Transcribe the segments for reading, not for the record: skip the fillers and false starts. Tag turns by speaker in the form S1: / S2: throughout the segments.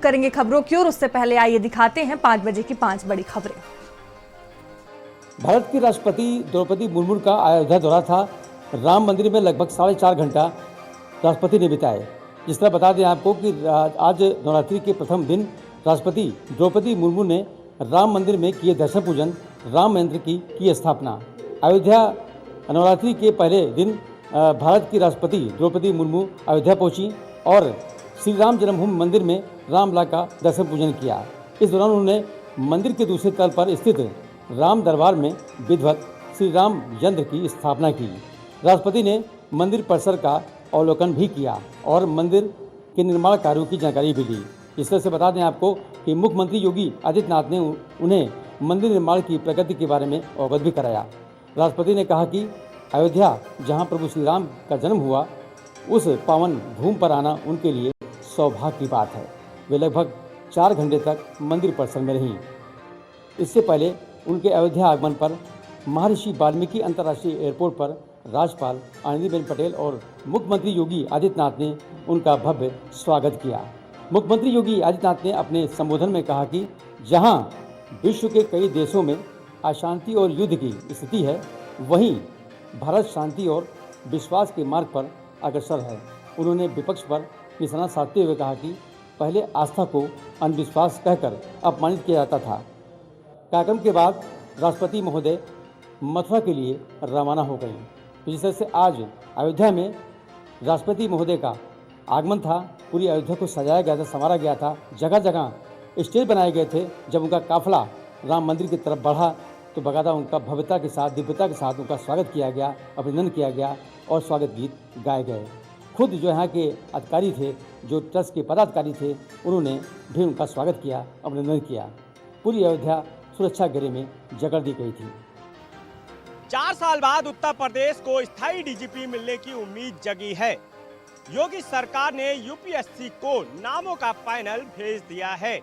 S1: करेंगे खबरों की ओर। उससे पहले आइए दिखाते हैं 5 बजे की 5 बड़ी खबरें।
S2: भारत की राष्ट्रपति द्रौपदी मुर्मू का अयोध्या दौरा था। राम मंदिर में लगभग 4.5 घंटा राष्ट्रपति ने बिताए। जिस तरह बता दें आपको कि आज नवरात्रि के प्रथम दिन राष्ट्रपति द्रौपदी मुर्मू ने राम मंदिर में किए दर्शन पूजन, राम मंदिर की स्थापना। अयोध्या नवरात्रि के पहले दिन भारत की राष्ट्रपति द्रौपदी मुर्मू अयोध्या पहुंची और श्री राम जन्मभूमि मंदिर में रामलला का दर्शन पूजन किया। इस दौरान उन्होंने मंदिर के दूसरे तल पर स्थित राम दरबार में विधिवत श्री राम यंत्र की स्थापना की। राष्ट्रपति ने मंदिर परिसर का अवलोकन भी किया और मंदिर के निर्माण कार्यों की जानकारी भी ली। इस तरह से बता दें आपको कि मुख्यमंत्री योगी आदित्यनाथ ने उन्हें मंदिर निर्माण की प्रगति के बारे में अवगत भी कराया। राष्ट्रपति ने कहा कि अयोध्या, जहां प्रभु श्री राम का जन्म हुआ, उस पावन भूमि पर आना उनके लिए सौभाग्य की बात है। वे लगभग 4 घंटे तक मंदिर परिसर में रहीं। इससे पहले उनके अयोध्या आगमन पर महर्षि वाल्मीकि अंतर्राष्ट्रीय एयरपोर्ट पर राज्यपाल आनंदीबेन पटेल और मुख्यमंत्री योगी आदित्यनाथ ने उनका भव्य स्वागत किया। मुख्यमंत्री योगी आदित्यनाथ ने अपने संबोधन में कहा कि जहां विश्व के कई देशों में अशांति और युद्ध की स्थिति है, वहीं भारत शांति और विश्वास के मार्ग पर अग्रसर है। उन्होंने विपक्ष पर निशाना साधते हुए कहा कि पहले आस्था को अंधविश्वास कहकर अपमानित किया जाता था। कार्यक्रम के बाद राष्ट्रपति महोदय मथुरा के लिए रवाना हो गए। जिस तरह से आज अयोध्या में राष्ट्रपति महोदय का आगमन था, पूरी अयोध्या को सजाया गया था, संवारा गया था। जगह जगह स्टेज बनाए गए थे। जब उनका काफिला राम मंदिर की तरफ बढ़ा तो बाकायदा उनका भव्यता के साथ, दिव्यता के साथ उनका स्वागत किया गया, अभिनंदन किया गया और स्वागत गीत गाए गए। खुद जो यहाँ के अधिकारी थे, जो ट्रस्ट के पदाधिकारी थे, उन्होंने भी उनका स्वागत किया, अभिनंदन किया। पूरी अयोध्या सुरक्षा घेरे में जकड़ दी गई थी।
S3: 4 साल बाद उत्तर प्रदेश को स्थायी डीजीपी मिलने की उम्मीद जगी है। योगी सरकार ने यूपीएससी को नामों का पैनल भेज दिया है।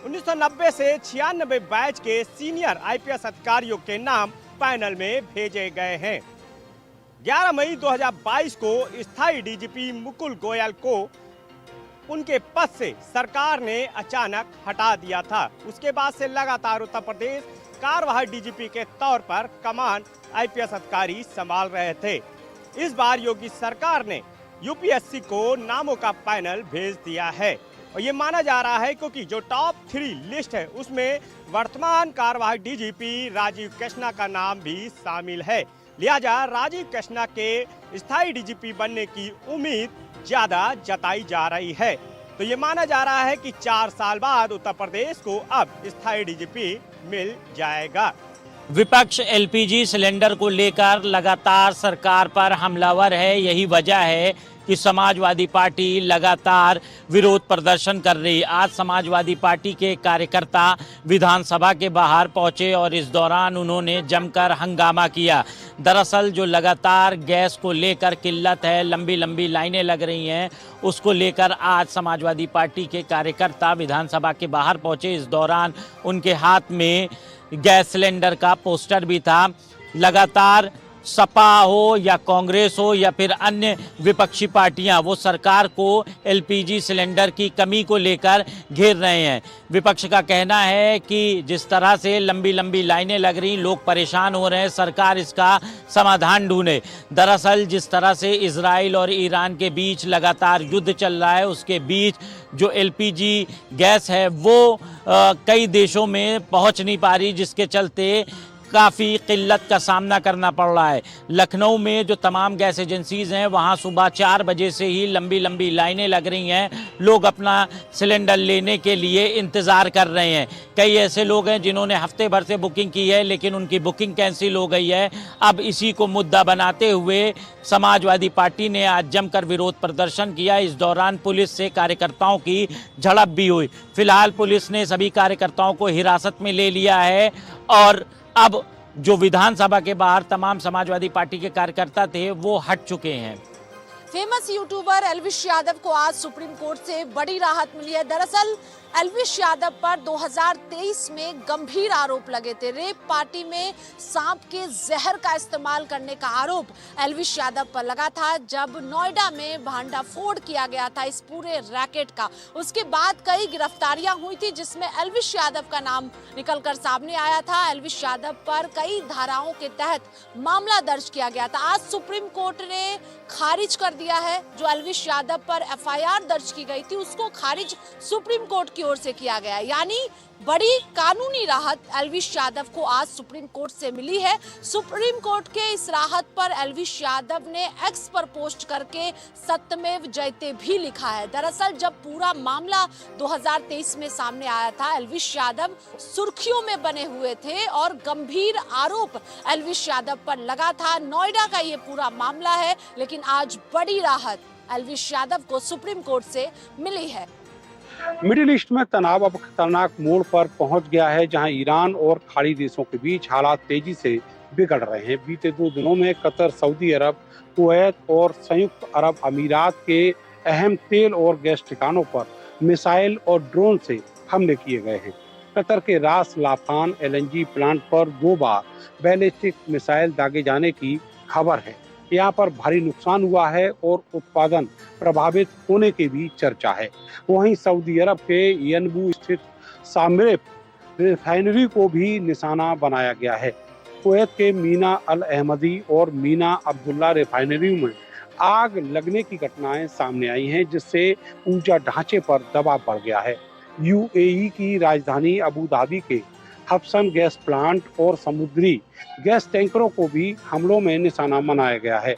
S3: 1990 से 96 बैच के सीनियर आईपीएस अधिकारियों के नाम पैनल में भेजे गए हैं। 11 मई 2022 को स्थायी डीजीपी मुकुल गोयल को उनके पद से सरकार ने अचानक हटा दिया था। उसके बाद से लगातार उत्तर प्रदेश कार्यवाहक डीजीपी के तौर पर कमान आईपीएस अधिकारी संभाल रहे थे। इस बार योगी सरकार ने यूपीएससी को नामों का पैनल भेज दिया है और ये माना जा रहा है क्योंकि जो टॉप 3 लिस्ट है उसमें वर्तमान कार्यवाहक डीजीपी राजीव कृष्णा का नाम भी शामिल है। लिहाजा राजीव कृष्णा के स्थायी डीजीपी बनने की उम्मीद ज्यादा जताई जा रही है। तो ये माना जा रहा है कि 4 साल बाद उत्तर प्रदेश को अब स्थायी डीजीपी मिल जाएगा।
S4: विपक्ष एलपीजी सिलेंडर को लेकर लगातार सरकार पर हमलावर है। यही वजह है कि समाजवादी पार्टी लगातार विरोध प्रदर्शन कर रही है। आज समाजवादी पार्टी के कार्यकर्ता विधानसभा के बाहर पहुंचे और इस दौरान उन्होंने जमकर हंगामा किया। दरअसल जो लगातार गैस को लेकर किल्लत है, लंबी लंबी लाइनें लग रही हैं, उसको लेकर आज समाजवादी पार्टी के कार्यकर्ता विधानसभा के बाहर पहुंचे। इस दौरान उनके हाथ में गैस सिलेंडर का पोस्टर भी था। लगातार सपा हो या कांग्रेस हो या फिर अन्य विपक्षी पार्टियां, वो सरकार को एलपीजी सिलेंडर की कमी को लेकर घेर रहे हैं। विपक्ष का कहना है कि जिस तरह से लंबी लंबी लाइनें लग रही, लोग परेशान हो रहे हैं, सरकार इसका समाधान ढूंढे। दरअसल जिस तरह से इजराइल और ईरान के बीच लगातार युद्ध चल रहा है, उसके बीच जो एलपीजी गैस है वो कई देशों में पहुंच नहीं पा रही, जिसके चलते काफ़ी किल्लत का सामना करना पड़ रहा है। लखनऊ में जो तमाम गैस एजेंसीज़ हैं, वहाँ सुबह 4 बजे से ही लंबी लंबी लाइनें लग रही हैं। लोग अपना सिलेंडर लेने के लिए इंतज़ार कर रहे हैं। कई ऐसे लोग हैं जिन्होंने हफ्ते भर से बुकिंग की है, लेकिन उनकी बुकिंग कैंसिल हो गई है। अब इसी को मुद्दा बनाते हुए समाजवादी पार्टी ने आज जमकर विरोध प्रदर्शन किया। इस दौरान पुलिस से कार्यकर्ताओं की झड़प भी हुई। फिलहाल पुलिस ने सभी कार्यकर्ताओं को हिरासत में ले लिया है और अब जो विधानसभा के बाहर तमाम समाजवादी पार्टी के कार्यकर्ता थे वो हट चुके हैं।
S5: फेमस यूट्यूबर एल्विश यादव को आज सुप्रीम कोर्ट से बड़ी राहत मिली है। दरअसल एल्विश यादव पर 2023 में गंभीर आरोप लगे थे। रेप पार्टी में सांप के जहर का इस्तेमाल करने का आरोप एल्विश यादव पर लगा था जब नोएडा में भांडाफोड़ किया गया था इस पूरे रैकेट का। उसके बाद कई गिरफ्तारियां हुई थी जिसमें एल्विश यादव का नाम निकलकर सामने आया था। एल्विश यादव पर कई धाराओं के तहत मामला दर्ज किया गया था। आज सुप्रीम कोर्ट ने खारिज कर दिया है जो एल्विश यादव पर एफआईआर दर्ज की गई थी उसको खारिज सुप्रीम कोर्ट की ओर से किया गया। यानी बड़ी कानूनी राहत एल्विश यादव को आज सुप्रीम कोर्ट से मिली है। सुप्रीम कोर्ट के इस राहत पर एल्विश यादव ने एक्स पर पोस्ट करके सत्यमेव जयते भी लिखा है। दरअसल जब पूरा मामला 2023 में सामने आया था एल्विश यादव सुर्खियों में बने हुए थे और गंभीर आरोप एल्विश यादव पर लगा था। नोएडा का ये पूरा मामला है लेकिन आज बड़ी राहत एल्विश यादव को सुप्रीम कोर्ट से मिली है।
S6: मिडिल ईस्ट में तनाव अब खतरनाक मोड़ पर पहुंच गया है जहां ईरान और खाड़ी देशों के बीच हालात तेजी से बिगड़ रहे हैं। बीते 2 दिनों में कतर, सऊदी अरब, कुवैत और संयुक्त अरब अमीरात के अहम तेल और गैस ठिकानों पर मिसाइल और ड्रोन से हमले किए गए हैं। कतर के रास लाफान एलएनजी प्लांट पर 2 बार बैलिस्टिक मिसाइल दागे जाने की खबर है। यहाँ पर भारी नुकसान हुआ है और उत्पादन प्रभावित होने की भी चर्चा है। वहीं सऊदी अरब के यनबू स्थित सामरेप रिफाइनरी को भी निशाना बनाया गया है। कुवैत के मीना अल अहमदी और मीना अब्दुल्ला रिफाइनरी में आग लगने की घटनाएं सामने आई हैं जिससे ऊर्जा ढांचे पर दबाव बढ़ गया है। यूएई की राजधानी अबू धाबी के हफसन गैस प्लांट और समुद्री गैस टैंकरों को भी हमलों में निशाना बनाया गया है।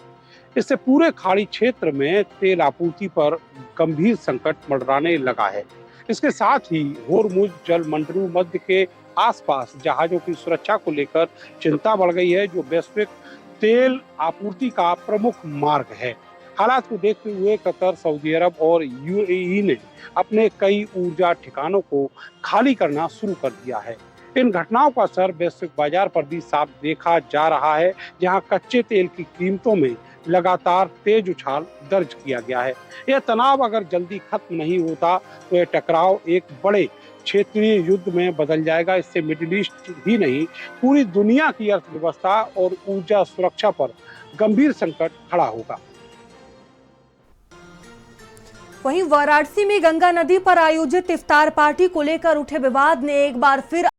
S6: इससे पूरे खाड़ी क्षेत्र में तेल आपूर्ति पर गंभीर संकट मंडराने लगा है। इसके साथ ही होर्मुज जल मंडरू मध्य के आसपास जहाजों की सुरक्षा को लेकर चिंता बढ़ गई है जो वैश्विक तेल आपूर्ति का प्रमुख मार्ग है। हालात को देखते हुए कतर, सऊदी अरब और यूएई ने अपने कई ऊर्जा ठिकानों को खाली करना शुरू कर दिया है। इन घटनाओं का असर वैश्विक बाजार पर भी साफ देखा जा रहा है जहां कच्चे तेल की कीमतों में लगातार तेज उछाल दर्ज किया गया है। यह तनाव अगर जल्दी खत्म नहीं होता तो यह टकराव एक बड़े क्षेत्रीय युद्ध में बदल जाएगा। इससे मिडिल ईस्ट ही नहीं पूरी दुनिया की अर्थव्यवस्था और ऊर्जा सुरक्षा पर गंभीर संकट खड़ा होगा।
S1: वहीं वाराणसी में गंगा नदी पर आयोजित इफ्तार पार्टी को लेकर उठे विवाद ने एक बार फिर